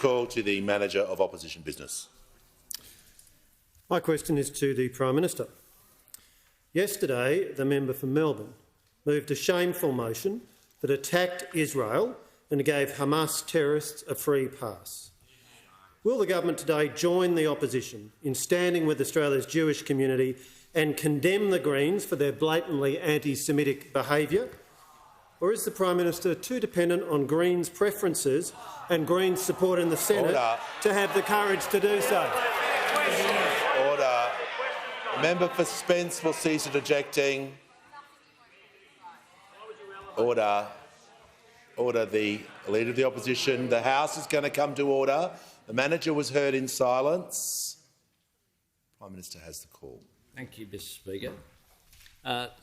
call to the Manager of Opposition Business. My question is to the Prime Minister. Yesterday, the member for Melbourne moved a shameful motion that attacked Israel and gave Hamas terrorists a free pass. Will the government today join the opposition in standing with Australia's Jewish community and condemn the Greens for their blatantly anti-Semitic behaviour? Or is the Prime Minister too dependent on Greens' preferences and Greens' support in the Senate to have the courage to do so? Order. The member for Spence will cease interjecting. Order. Order. The Leader of the Opposition. The House is going to come to order. The manager was heard in silence. Prime Minister has the call. Thank you, Mr. Speaker.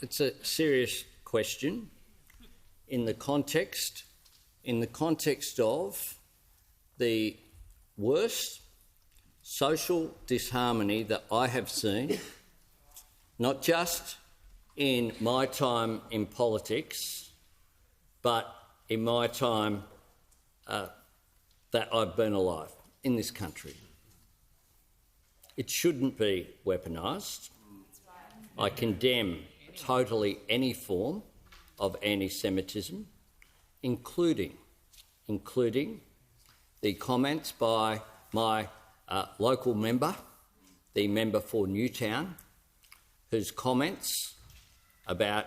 It's a serious question in the context of the worst social disharmony that I have seen, not just in my time in politics, but in my time that I've been alive in this country. It shouldn't be weaponised. I condemn totally any form of anti-Semitism, including the comments by my local member, the member for Newtown, whose comments about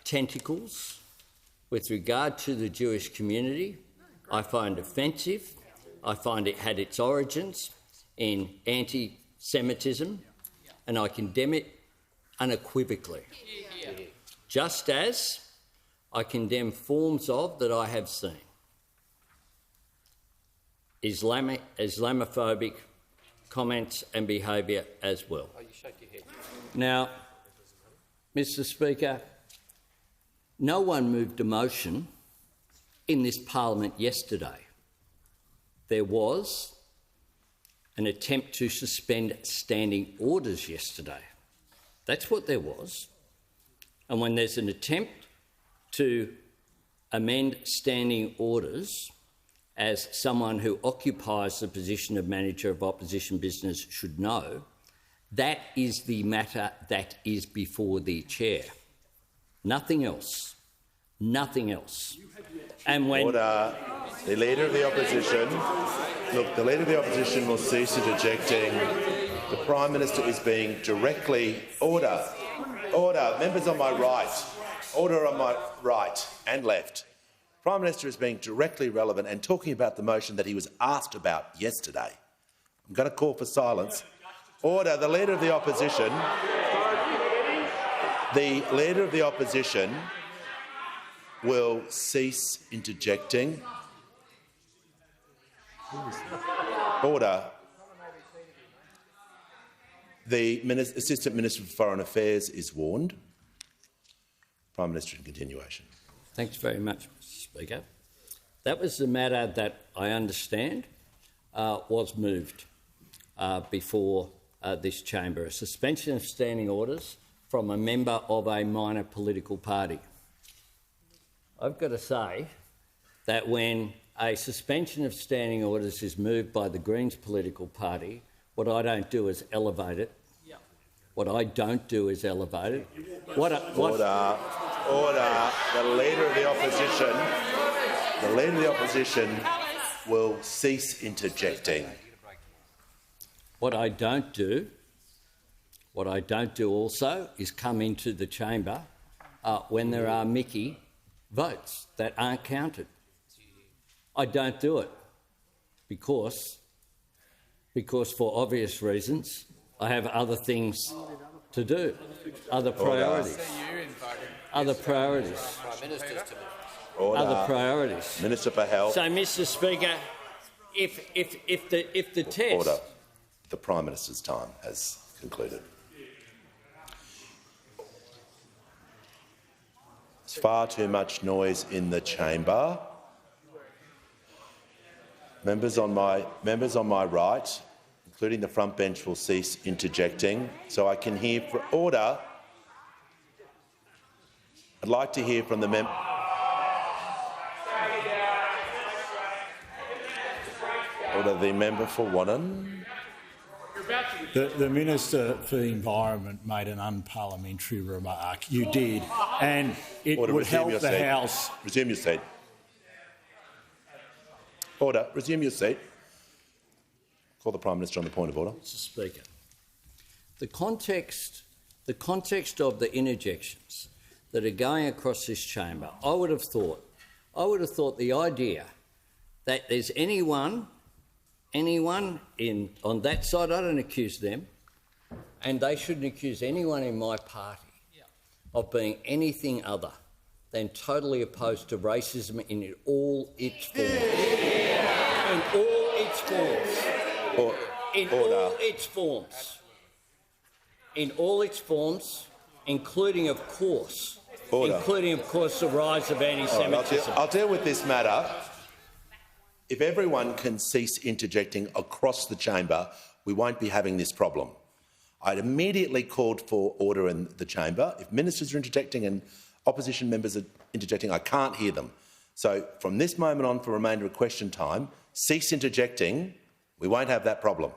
tentacles with regard to the Jewish community I find offensive. I find it had its origins in anti-Semitism, and I condemn it unequivocally. Just as I condemn forms of that I have seen. Islamophobic comments and behaviour as well. Now, Mr. Speaker, no one moved a motion in this parliament yesterday. There was an attempt to suspend standing orders yesterday. That's what there was. And when there's an attempt to amend standing orders, as someone who occupies the position of Manager of Opposition Business should know, that is the matter that is before the Chair. Nothing else. Nothing else. And when Order. The Leader of the Opposition. Look, the Leader of the Opposition will cease interjecting. The Prime Minister is being directly... Order. Order. Members on my right. Order on my right and left. Prime Minister is being directly relevant and talking about the motion that he was asked about yesterday. I'm going to call for silence. Order. The Leader of the Opposition. The Leader of the Opposition will cease interjecting. Order. The Assistant Minister for Foreign Affairs is warned. Prime Minister in continuation. Thanks very much, Mr. Speaker. That was the matter that I understand was moved before this chamber, a suspension of standing orders from a member of a minor political party. I've got to say that when a suspension of standing orders is moved by the Greens political party, what I don't do is elevate it. What I don't do is elevate it. Order. The Leader of the Opposition. The Leader of the Opposition will cease interjecting. What I don't do also is come into the chamber when there are Mickey votes that aren't counted. I don't do it because for obvious reasons I have other things to do, other priorities. Other priorities. Order. Other priorities. Minister for Health. So, Mr. Speaker, if the test... Order. The Prime Minister's time has concluded. There's far too much noise in the chamber. Members on my right, including the front bench, will cease interjecting so I can hear for order. I'd like to hear from the member. Order. The member for Wannon. The Minister for the Environment made an unparliamentary remark. You did, and it would help the House. Resume your seat. Order. Resume your seat. Call the Prime Minister on the point of order. Mr. Speaker, the context of the interjections that are going across this chamber, I would have thought the idea that there's anyone on that side, I don't accuse them, and they shouldn't accuse anyone in my party of being anything other than totally opposed to racism in all its forms. In all its forms. In all its forms. In all its forms, including, of course, the rise of anti-Semitism. Right, I'll deal with this matter. If everyone can cease interjecting across the chamber, we won't be having this problem. I'd immediately called for order in the chamber. If ministers are interjecting and opposition members are interjecting, I can't hear them. So from this moment on, for remainder of question time, cease interjecting. We won't have that problem.